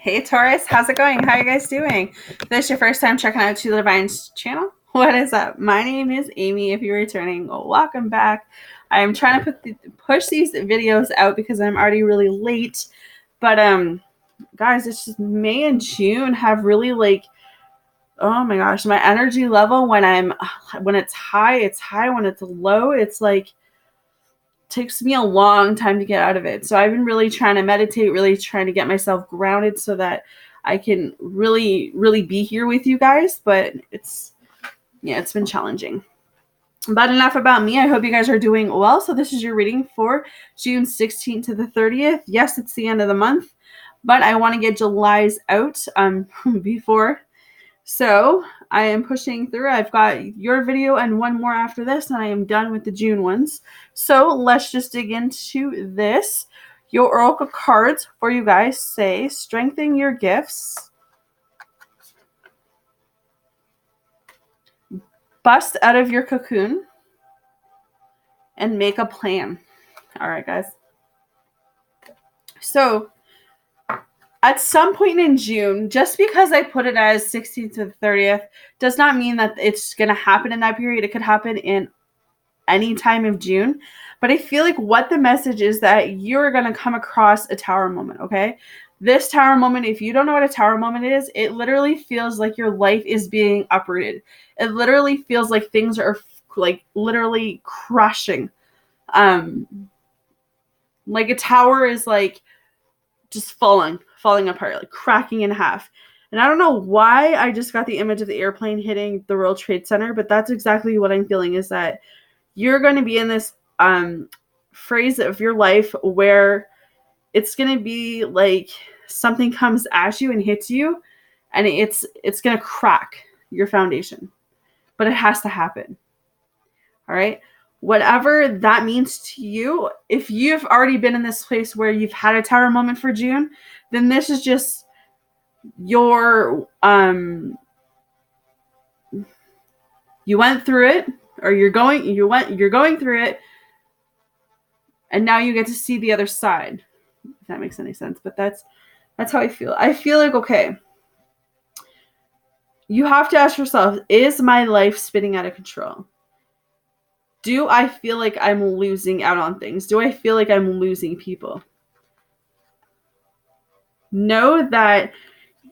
Hey Taurus, how's it going? How are you guys doing? If this is your first time checking out To the Divine's channel, what is up? My name is Amy. If you're returning, welcome back. I am trying to push these videos out because I'm already really late. But guys, it's just May and June have really oh my gosh, my energy level when it's high, it's high. When it's low, it's like takes me a long time to get out of it. So I've been really trying to meditate, really trying to get myself grounded so that I can really, really be here with you guys. But it's been challenging. But enough about me. I hope you guys are doing well. So this is your reading for June 16th to the 30th. Yes, it's the end of the month, but I want to get July's out before. So I am pushing through. I've got your video and one more after this, and I am done with the June ones. So let's just dig into this. Your oracle cards for you guys say, strengthen your gifts, bust out of your cocoon, and make a plan. All right, guys. So at some point in June, just because I put it as 16th to the 30th does not mean that it's going to happen in that period. It could happen in any time of June. But I feel like what the message is that you're going to come across a tower moment, okay? This tower moment, if you don't know what a tower moment is, it literally feels like your life is being uprooted. It literally feels like things are like literally crushing. Like a tower is like just falling apart, like cracking in half. And I don't know why I just got the image of the airplane hitting the World Trade Center, but that's exactly what I'm feeling, is that you're going to be in this phase of your life where it's going to be like something comes at you and hits you, and it's going to crack your foundation. But it has to happen. All right? Whatever that means to you, if you've already been in this place where you've had a tower moment for June, then this is just your you went through it, or you're going through it, and now you get to see the other side, if that makes any sense. But that's how I feel. I feel like, okay, you have to ask yourself, is my life spinning out of control? Do I feel like I'm losing out on things? Do I feel like I'm losing people? Know that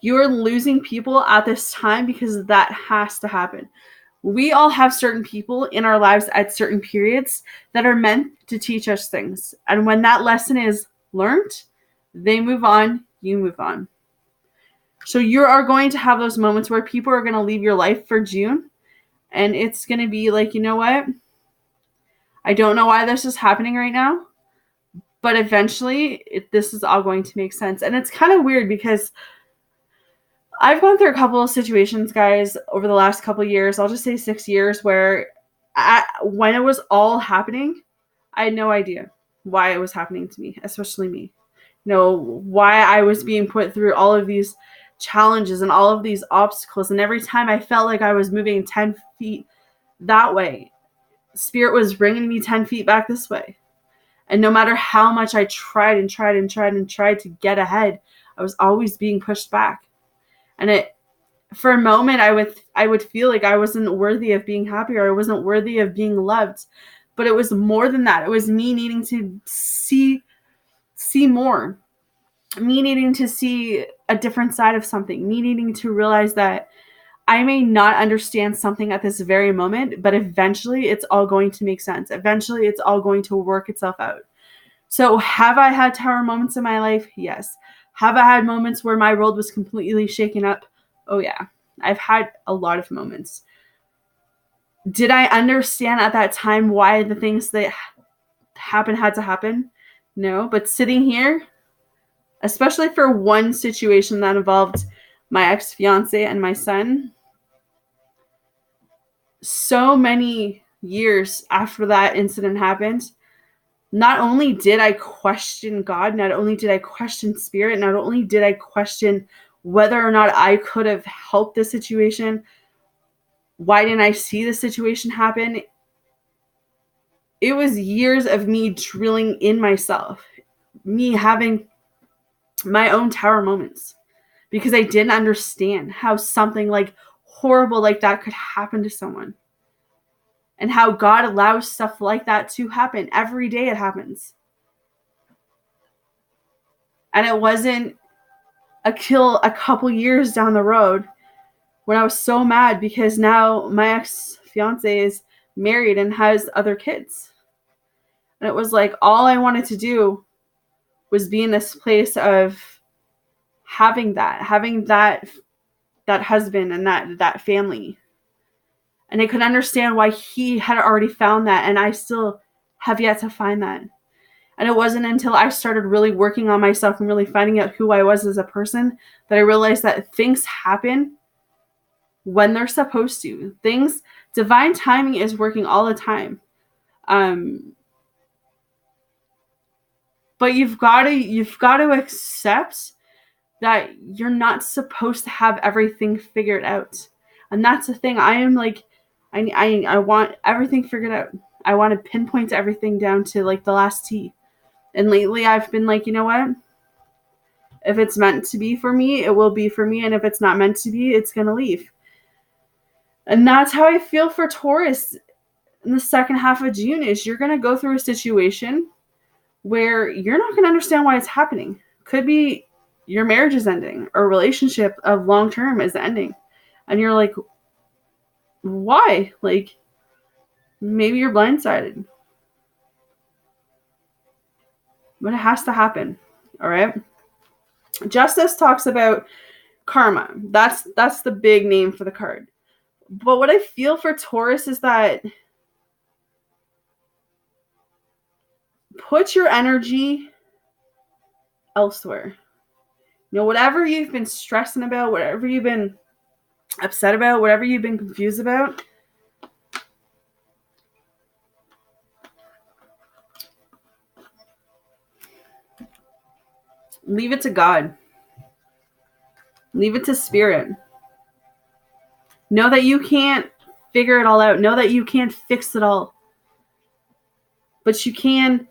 you're losing people at this time because that has to happen. We all have certain people in our lives at certain periods that are meant to teach us things. And when that lesson is learned, they move on, you move on. So you are going to have those moments where people are going to leave your life for June. And it's going to be like, you know what? I don't know why this is happening right now, but eventually this is all going to make sense. And it's kind of weird because I've gone through a couple of situations, guys, over the last couple of years. I'll just say 6 years, where when it was all happening, I had no idea why it was happening to me, especially me. You know, why I was being put through all of these challenges and all of these obstacles. And every time I felt like I was moving 10 feet that way, Spirit was bringing me 10 feet back this way. And no matter how much I tried to get ahead, I was always being pushed back. And for a moment, I would feel like I wasn't worthy of being happy, or I wasn't worthy of being loved. But it was more than that. It was me needing to see more. Me needing to see a different side of something. Me needing to realize that I may not understand something at this very moment, but eventually it's all going to make sense. Eventually it's all going to work itself out. So have I had tower moments in my life? Yes. Have I had moments where my world was completely shaken up? Oh yeah. I've had a lot of moments. Did I understand at that time why the things that happened had to happen? No. But sitting here, especially for one situation that involved my ex-fiance and my son, so many years after that incident happened, not only did I question God, not only did I question Spirit, not only did I question whether or not I could have helped the situation, why didn't I see the situation happen? It was years of me drilling in myself, me having my own tower moments. because I didn't understand how something like horrible like that could happen to someone. And how God allows stuff like that to happen. Every day it happens. And it wasn't until a couple years down the road when I was so mad because now my ex-fiance is married and has other kids. And it was like all I wanted to do was be in this place of having that husband and that family. And I could understand why he had already found that, and I still have yet to find that. And it wasn't until I started really working on myself and really finding out who I was as a person that I realized that things happen when they're supposed to. Divine timing is working all the time. But you've got to accept that you're not supposed to have everything figured out. And that's the thing. I am like, I want everything figured out. I want to pinpoint everything down to like the last T. And lately I've been like, you know what? If it's meant to be for me, it will be for me. And if it's not meant to be, it's going to leave. And that's how I feel for Taurus in the second half of June is you're going to go through a situation where you're not going to understand why it's happening. Could be your marriage is ending or a relationship of long term is ending. And you're like, why? Like, maybe you're blindsided. But it has to happen. All right. Justice talks about karma. That's the big name for the card. But what I feel for Taurus is that put your energy elsewhere. You know, whatever you've been stressing about, whatever you've been upset about, whatever you've been confused about, leave it to God. Leave it to Spirit. Know that you can't figure it all out. Know that you can't fix it all. But you can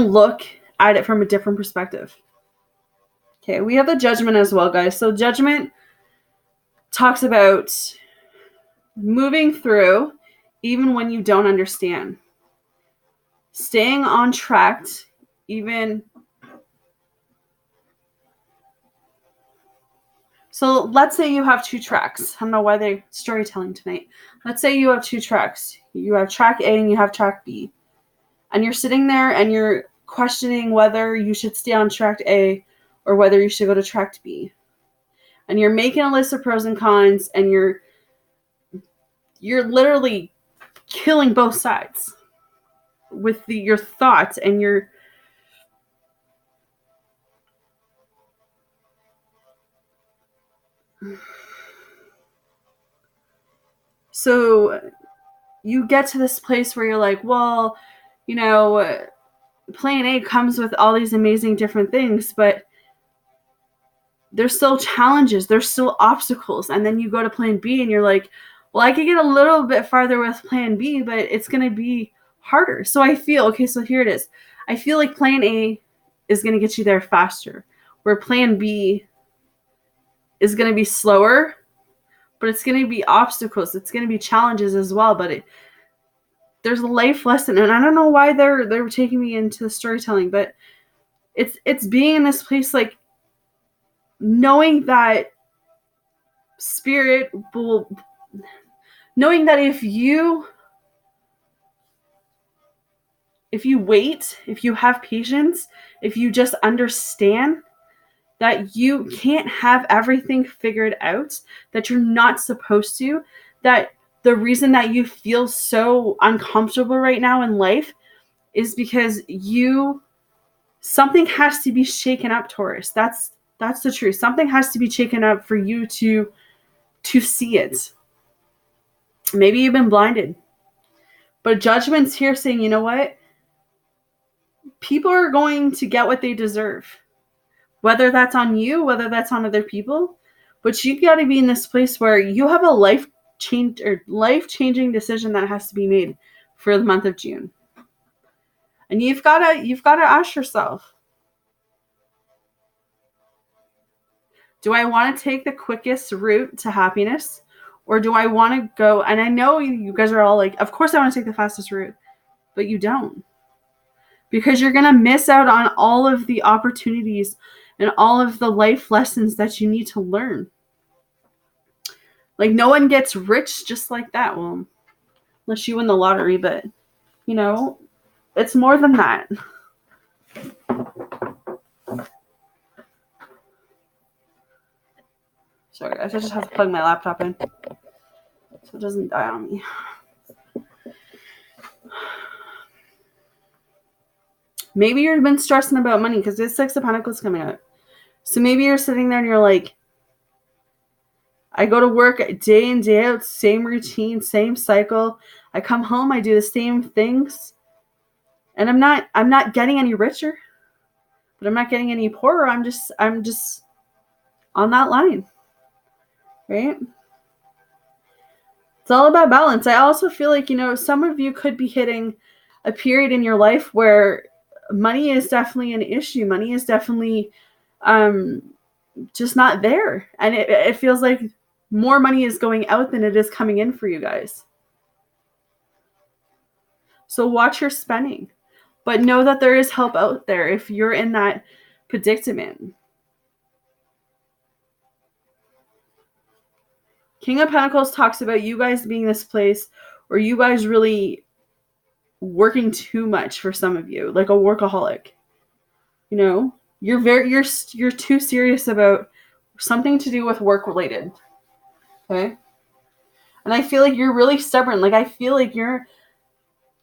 look at it from a different perspective. Okay, we have the Judgment as well, guys. So Judgment talks about moving through even when you don't understand. Staying on track even. So let's say you have two tracks. I don't know why they're storytelling tonight. Let's say you have two tracks. You have track A and you have track B. And you're sitting there and you're questioning whether you should stay on track A or whether you should go to track B. And you're making a list of pros and cons and you're literally killing both sides with your thoughts and your so you get to this place where you're like, well, you know, plan A comes with all these amazing different things, but there's still challenges, there's still obstacles. And then you go to plan B and you're like, well, I could get a little bit farther with plan B, but it's going to be harder. So I feel, okay, so here it is. I feel like plan A is going to get you there faster, where plan B is going to be slower, but it's going to be obstacles. It's going to be challenges as well, but there's a life lesson. And I don't know why they're taking me into the storytelling, but it's being in this place, like knowing that Spirit will, knowing that if you wait, if you have patience, if you just understand that you can't have everything figured out, that you're not supposed to, that the reason that you feel so uncomfortable right now in life is because something has to be shaken up, Taurus. That's the truth. Something has to be shaken up for you to see it. Maybe you've been blinded. But Judgment's here saying, you know what? People are going to get what they deserve. Whether that's on you, whether that's on other people. But you got to be in this place where you have a life life-changing decision that has to be made for the month of June. And you've gotta ask yourself, do I want to take the quickest route to happiness? Or do I want to go, and I know you guys are all like, of course I want to take the fastest route, but you don't. Because you're going to miss out on all of the opportunities and all of the life lessons that you need to learn. Like, no one gets rich just like that. Well, unless you win the lottery, but, you know, it's more than that. Sorry, guys, I just have to plug my laptop in so it doesn't die on me. Maybe you've been stressing about money because there's 6 of Pentacles coming out. So maybe you're sitting there and you're like, I go to work day in, day out, same routine, same cycle. I come home, I do the same things. And I'm not getting any richer, but I'm not getting any poorer. I'm just on that line. Right? It's all about balance. I also feel like, some of you could be hitting a period in your life where money is definitely an issue. Money is definitely just not there. And it feels like more money is going out than it is coming in for you guys. So watch your spending. But know that there is help out there if you're in that predicament. King of Pentacles talks about you guys being this place or you guys really working too much for some of you, like a workaholic. You're too serious about something to do with work related. Okay? And I feel like you're really stubborn. Like I feel like you're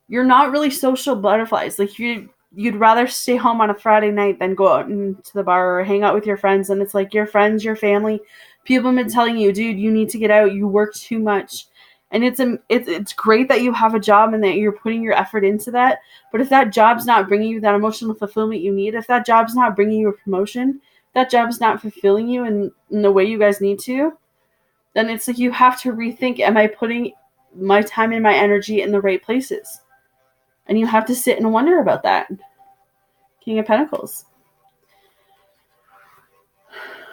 not really social butterflies. Like you'd rather stay home on a Friday night than go out into the bar or hang out with your friends. And it's like your friends, your family, people have been telling you, dude, you need to get out. You work too much. And it's great that you have a job and that you're putting your effort into that. But if that job's not bringing you that emotional fulfillment you need, if that job's not bringing you a promotion, that job's not fulfilling you in the way you guys need to, then it's like you have to rethink, am I putting my time and my energy in the right places? And you have to sit and wonder about that. King of Pentacles.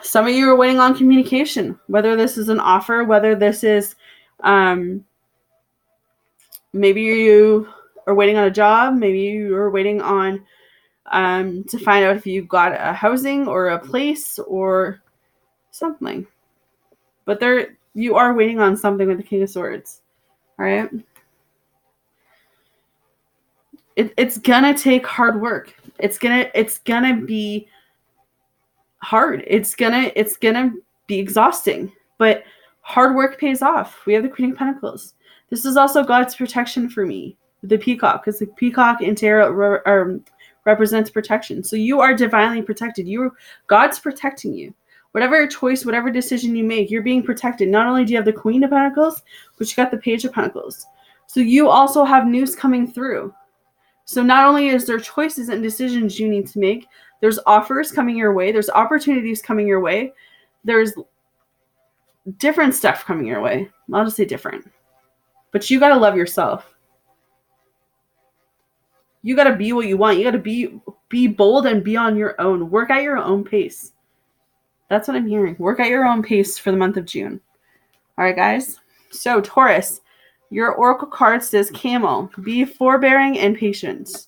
Some of you are waiting on communication, whether this is an offer, whether this is maybe you are waiting on a job, maybe you are waiting on to find out if you got a housing or a place or something. But you are waiting on something with the King of Swords. All right? It's gonna take hard work. It's gonna be hard. It's gonna be exhausting. But hard work pays off. We have the Queen of Pentacles. This is also God's protection for me. The peacock, because the peacock in tarot represents protection. So you are divinely protected. God's protecting you. Whatever choice, whatever decision you make, you're being protected. Not only do you have the Queen of Pentacles, but you got the Page of Pentacles. So you also have news coming through. So not only is there choices and decisions you need to make, there's offers coming your way, there's opportunities coming your way, there's different stuff coming your way. I'll just say different. But you got to love yourself. You got to be what you want. You got to be bold and be on your own. Work at your own pace. That's what I'm hearing. Work at your own pace for the month of June. All right, guys. So Taurus, your oracle card says camel. Be forbearing and patient.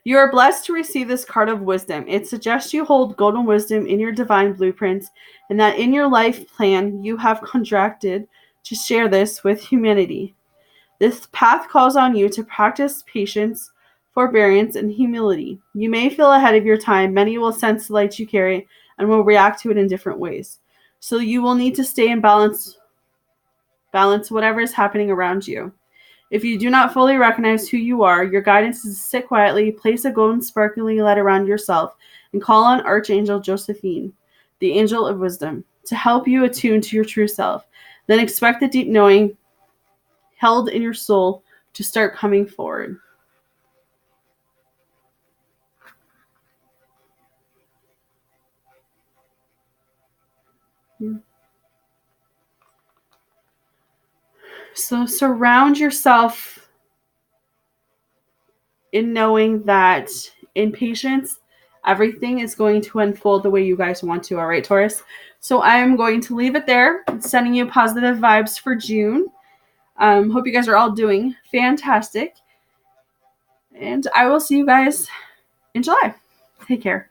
You are blessed to receive this card of wisdom. It suggests you hold golden wisdom in your divine blueprint and that in your life plan you have contracted to share this with humanity. This path calls on you to practice patience, forbearance, and humility. You may feel ahead of your time. Many will sense the light you carry and will react to it in different ways. So you will need to stay in balance whatever is happening around you. If you do not fully recognize who you are, your guidance is to sit quietly, place a golden sparkling light around yourself, and call on Archangel Josephine, the angel of wisdom, to help you attune to your true self. Then expect the deep knowing held in your soul to start coming forward. So surround yourself in knowing that in patience, everything is going to unfold the way you guys want to. All right, Taurus. So I am going to leave it there, sending you positive vibes for June. Hope you guys are all doing fantastic. And I will see you guys in July. Take care.